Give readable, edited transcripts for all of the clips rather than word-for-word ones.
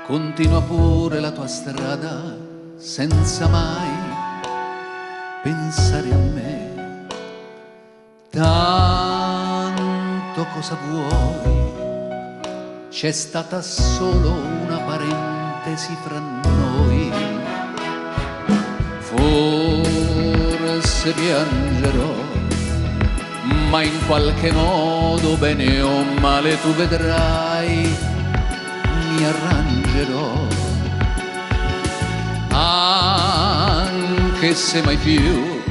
Continua pure la tua strada senza mai pensare a me. Tanto cosa vuoi? C'è stata solo una parentesi fra noi. Forse piangerò, ma in qualche modo, bene o male, tu vedrai, mi arrangerò. Anche se mai più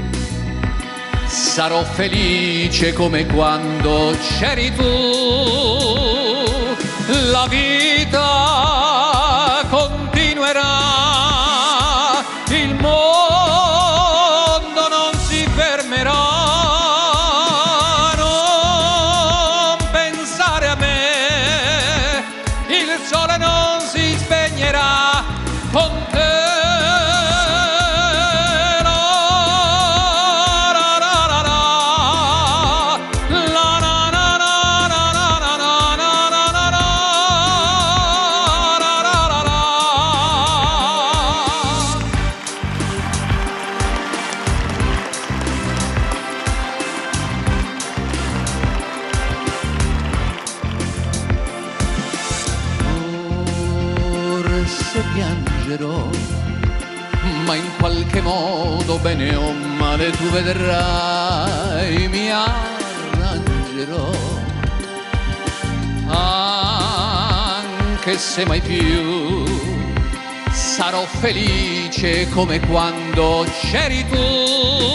sarò felice come quando c'eri tu. La vita continuerà, il mondo non si fermerà. Non pensare a me, il sole non si spegnerà con te. Se piangerò, ma in qualche modo, bene o male, tu vedrai, mi arrangerò. Anche se mai più sarò felice come quando c'eri tu.